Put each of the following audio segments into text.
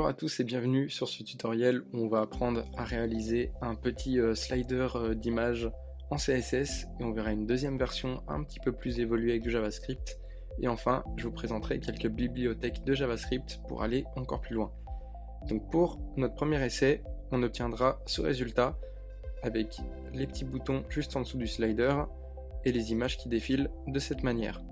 Bonjour à tous et bienvenue sur ce tutoriel où on va apprendre à réaliser un petit slider d'image en CSS et on verra une deuxième version un petit peu plus évoluée avec du JavaScript. Et enfin, je vous présenterai quelques bibliothèques de JavaScript pour aller encore plus loin. Donc pour notre premier essai, on obtiendra ce résultat avec les petits boutons juste en dessous du slider et les images qui défilent de cette manière.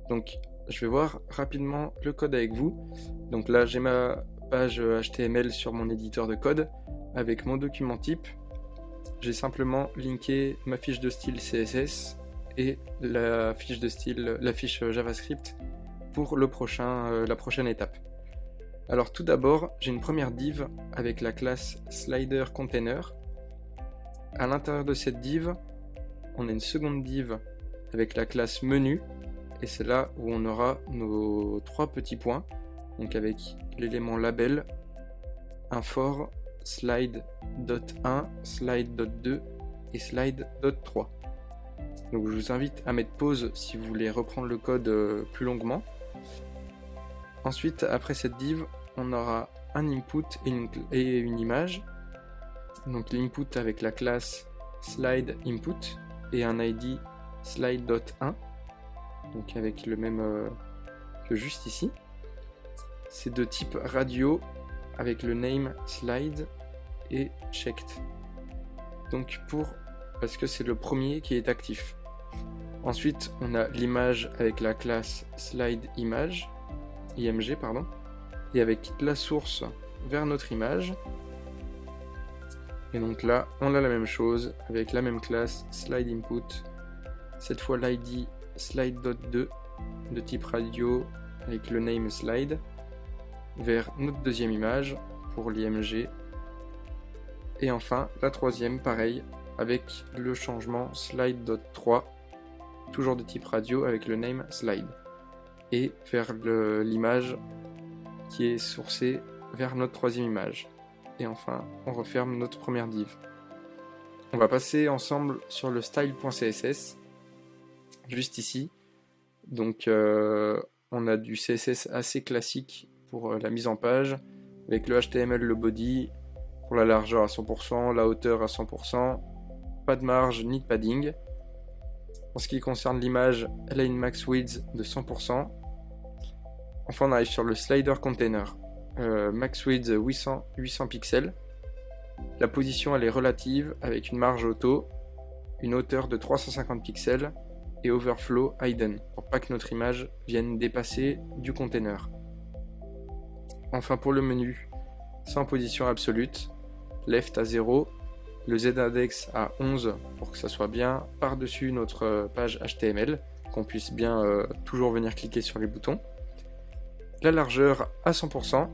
Donc je vais voir rapidement le code avec vous. Donc là j'ai ma page HTML sur mon éditeur de code avec mon document type. J'ai simplement linké ma fiche de style CSS et la fiche de style, la fiche JavaScript pour la prochaine étape. Alors tout d'abord, j'ai une première div avec la classe SliderContainer. À l'intérieur de cette div, on a une seconde div avec la classe Menu. Et c'est là où on aura nos trois petits points, donc avec l'élément label, un for, slide.1, slide.2 et slide.3. Donc je vous invite à mettre pause si vous voulez reprendre le code plus longuement. Ensuite, après cette div, on aura un input et une image. Donc l'input avec la classe slide_input et un ID slide.1. Donc avec le même que juste ici. C'est de type radio avec le name slide et checked. Donc parce que c'est le premier qui est actif. Ensuite on a l'image avec la classe slide_image, img pardon, et avec la source vers notre image. Et donc là on a la même chose avec la même classe slide_input, cette fois l'id slide.2 de type radio avec le name slide vers notre deuxième image pour l'img et enfin la troisième pareil avec le changement slide.3 toujours de type radio avec le name slide et vers l'image qui est sourcée vers notre troisième image et enfin on referme notre première div. On va passer ensemble sur le style.css juste ici. Donc on a du CSS assez classique pour la mise en page avec le HTML, le body pour la largeur à 100%, la hauteur à 100%, pas de marge ni de padding. En ce qui concerne l'image, elle a une max width de 100%. Enfin on arrive sur le slider container, max width 800 pixels. La position elle est relative avec une marge auto, une hauteur de 350 pixels et overflow hidden pour pas que notre image vienne dépasser du container. Enfin pour le menu, c'est en position absolue, left à 0, le z-index à 11 pour que ça soit bien par-dessus notre page HTML, qu'on puisse bien toujours venir cliquer sur les boutons. La largeur à 100%,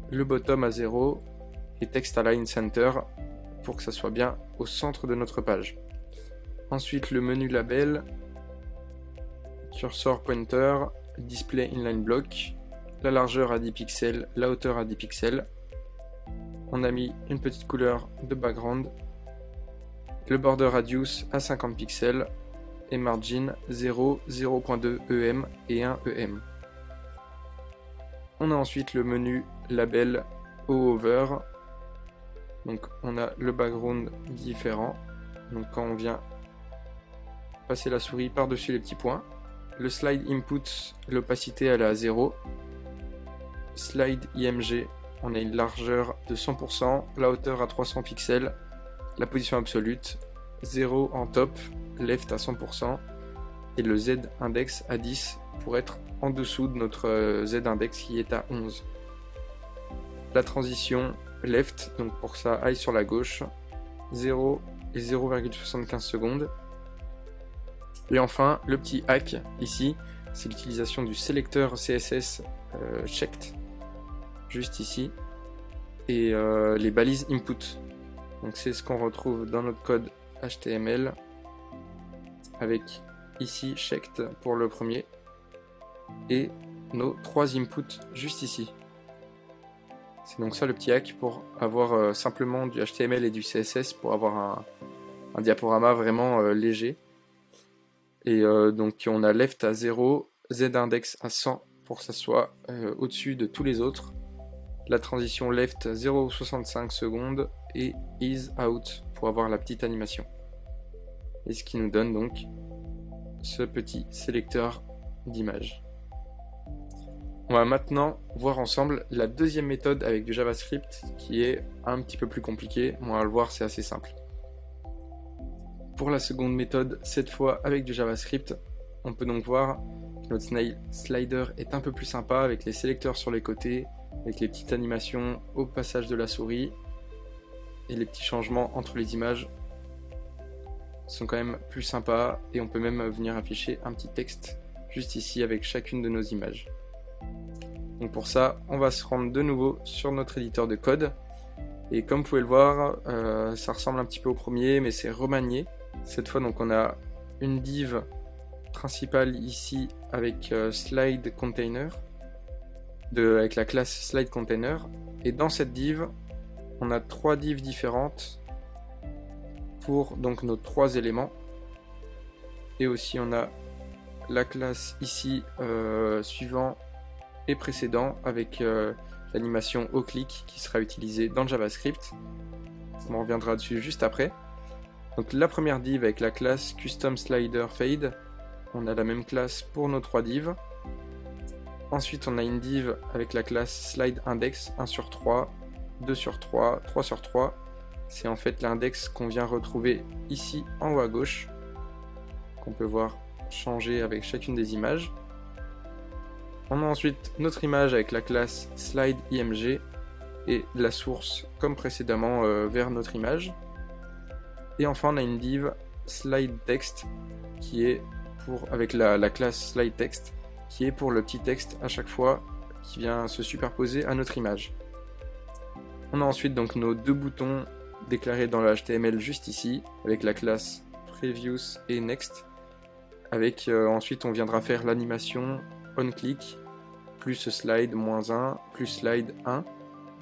le bottom à 0 et text align center pour que ça soit bien au centre de notre page. Ensuite le menu label, cursor pointer, display inline block, la largeur à 10 pixels, la hauteur à 10 pixels. On a mis une petite couleur de background, le border radius à 50 pixels et margin 0, 0.2 EM et 1 EM. On a ensuite le menu label over. Donc on a le background différent. Donc quand on vient passer la souris par-dessus les petits points. Le slide input, l'opacité elle est à 0. Slide img, on a une largeur de 100%, la hauteur à 300 pixels, la position absolue, 0 en top, left à 100% et le z-index à 10 pour être en dessous de notre z-index qui est à 11. La transition left, donc pour que ça aille sur la gauche, 0 et 0,75 secondes. Et enfin, le petit hack ici, c'est l'utilisation du sélecteur CSS checked, juste ici, et les balises input. Donc c'est ce qu'on retrouve dans notre code HTML, avec ici checked pour le premier, et nos trois inputs juste ici. C'est donc ça le petit hack pour avoir simplement du HTML et du CSS pour avoir un diaporama vraiment léger. Et donc on a left à 0, z-index à 100 pour que ça soit au-dessus de tous les autres. la transition left 0,65 secondes et ease out pour avoir la petite animation. Et ce qui nous donne donc ce petit sélecteur d'images. On va maintenant voir ensemble la deuxième méthode avec du JavaScript qui est un petit peu plus compliquée. On va le voir, c'est assez simple. Pour la seconde méthode, cette fois avec du JavaScript, on peut donc voir que notre slider est un peu plus sympa avec les sélecteurs sur les côtés, avec les petites animations au passage de la souris et les petits changements entre les images sont quand même plus sympas et on peut même venir afficher un petit texte juste ici avec chacune de nos images. Donc pour ça, on va se rendre de nouveau sur notre éditeur de code et comme vous pouvez le voir, ça ressemble un petit peu au premier mais c'est remanié. Cette fois donc on a une div principale ici avec slide container, avec la classe slide container, et dans cette div on a trois divs différentes pour donc nos trois éléments, et aussi on a la classe ici suivant et précédent avec l'animation au clic qui sera utilisée dans le JavaScript. On reviendra dessus juste après. Donc la première div avec la classe custom slider fade, on a la même classe pour nos trois divs. Ensuite on a une div avec la classe slide index 1 sur 3, 2 sur 3, 3 sur 3. C'est en fait l'index qu'on vient retrouver ici en haut à gauche, qu'on peut voir changer avec chacune des images. On a ensuite notre image avec la classe slide.img et la source comme précédemment vers notre image. Et enfin on a une div slide.text qui est avec la classe slide.text qui est pour le petit texte à chaque fois qui vient se superposer à notre image. On a ensuite donc nos deux boutons déclarés dans le HTML juste ici avec la classe previous et next, avec ensuite on viendra faire l'animation onClick plus slide -1 plus slide 1,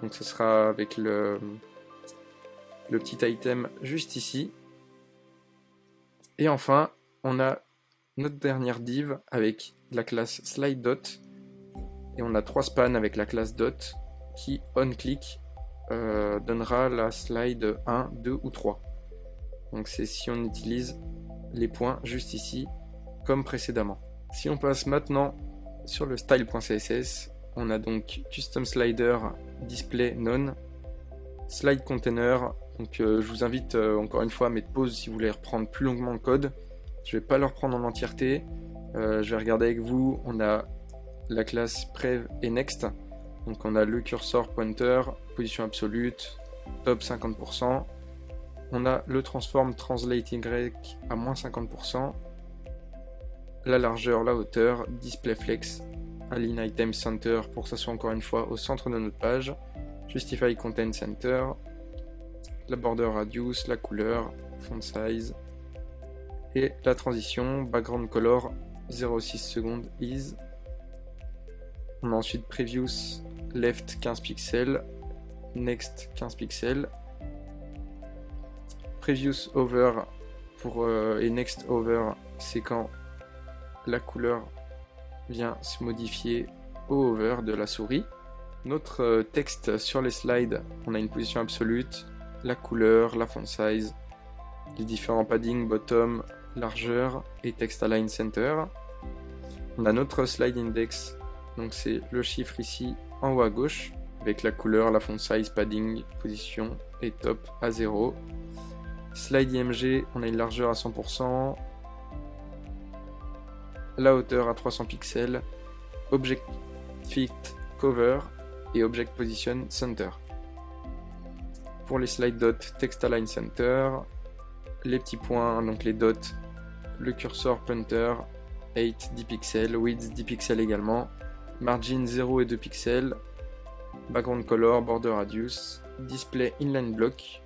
donc ce sera avec le petit item juste ici. Et enfin on a notre dernière div avec la classe slide.dot et on a trois spans avec la classe dot qui onClick donnera la slide 1, 2 ou 3. Donc c'est si on utilise les points juste ici comme précédemment. Si on passe maintenant sur le style.css, on a donc custom slider display none, slide container. Donc je vous invite encore une fois à mettre pause si vous voulez reprendre plus longuement le code. Je vais pas le reprendre en entièreté. Je vais regarder avec vous. On a la classe prev et next. Donc on a le cursor pointer, position absolue, top 50%. On a le transform translate y à -50%. La largeur, la hauteur, display flex, align item center pour que ça soit encore une fois au centre de notre page. Justify content center, la border radius, la couleur, font size et la transition background color 0,6 secondes is. On a ensuite previous left 15 pixels, next 15 pixels, previous over et next over, c'est quand la couleur vient se modifier au over de la souris. Notre texte sur les slides, on a une position absolue, la couleur, la font size, les différents padding, bottom, largeur et text align center. On a notre slide index, donc c'est le chiffre ici en haut à gauche avec la couleur, la font size, padding, position et top à 0. Slide img, on a une largeur à 100%, la hauteur à 300 pixels, object fit cover et object position center. Pour les slide dot, text align center, les petits points, donc les dots, le cursor pointer, 8 10 pixels, width 10 pixels également, margin 0 et 2 pixels, background color, border radius, display inline block,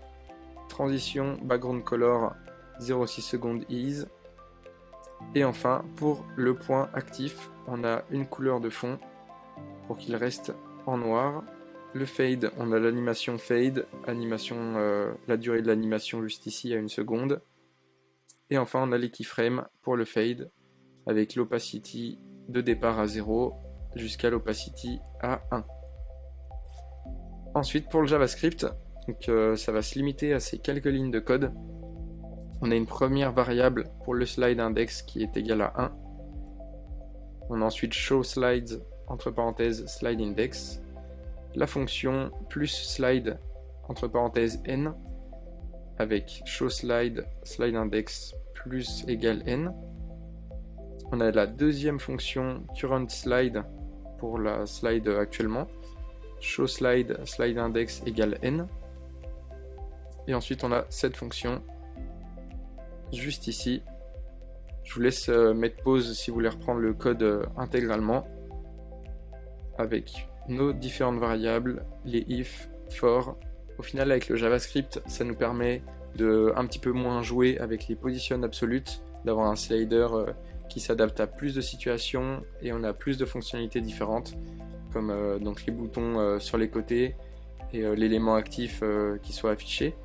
transition background color 0,6 secondes is. Et enfin, pour le point actif, on a une couleur de fond pour qu'il reste en noir. Le fade, on a l'animation fade, la durée de l'animation juste ici à 1 seconde. Et enfin, on a les keyframes pour le fade avec l'opacity de départ à 0 jusqu'à l'opacity à 1. Ensuite, pour le JavaScript, donc, ça va se limiter à ces quelques lignes de code. On a une première variable pour le slide index qui est égale à 1. On a ensuite show slides, entre parenthèses, slide index. La fonction plus slide, entre parenthèses, n, avec show slide, slide index, plus égale n. On a la deuxième fonction current slide pour la slide actuellement. Show slide, slide index égale n. Et ensuite on a cette fonction juste ici. Je vous laisse mettre pause si vous voulez reprendre le code intégralement avec nos différentes variables, les if, for. Au final, avec le JavaScript, ça nous permet de un petit peu moins jouer avec les positions absolutes, d'avoir un slider qui s'adapte à plus de situations et on a plus de fonctionnalités différentes, comme donc les boutons sur les côtés et l'élément actif qui soit affiché.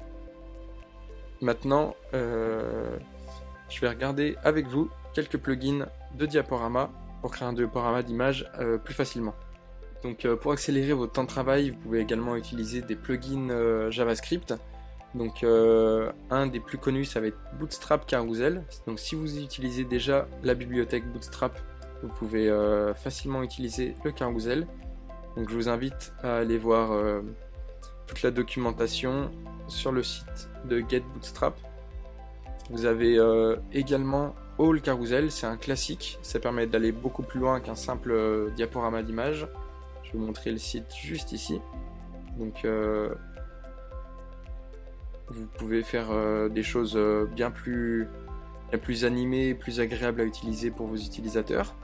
Maintenant, je vais regarder avec vous quelques plugins de diaporama pour créer un diaporama d'image plus facilement. Donc pour accélérer votre temps de travail, vous pouvez également utiliser des plugins JavaScript. Donc un des plus connus, ça va être Bootstrap Carousel. Donc si vous utilisez déjà la bibliothèque Bootstrap, vous pouvez facilement utiliser le Carousel. Donc je vous invite à aller voir toute la documentation sur le site de Get Bootstrap. Vous avez également All Carousel, c'est un classique, ça permet d'aller beaucoup plus loin qu'un simple diaporama d'image. Je vais vous montrer le site juste ici. Donc vous pouvez faire des choses bien plus animées, plus agréables à utiliser pour vos utilisateurs.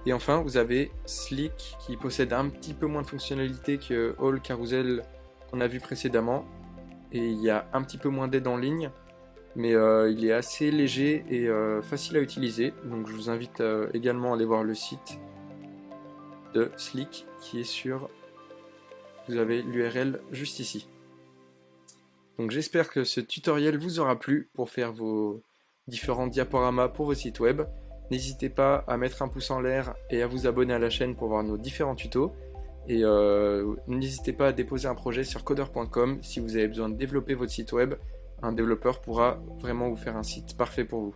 Et enfin, vous avez Slick qui possède un petit peu moins de fonctionnalités que All Carousel qu'on a vu précédemment. Et il y a un petit peu moins d'aide en ligne, mais il est assez léger et facile à utiliser. Donc je vous invite également à aller voir le site de Slick qui est sur... Vous avez l'URL juste ici. Donc j'espère que ce tutoriel vous aura plu pour faire vos différents diaporamas pour vos sites web. N'hésitez pas à mettre un pouce en l'air et à vous abonner à la chaîne pour voir nos différents tutos. Et n'hésitez pas à déposer un projet sur coder.com si vous avez besoin de développer votre site web. Un développeur pourra vraiment vous faire un site parfait pour vous.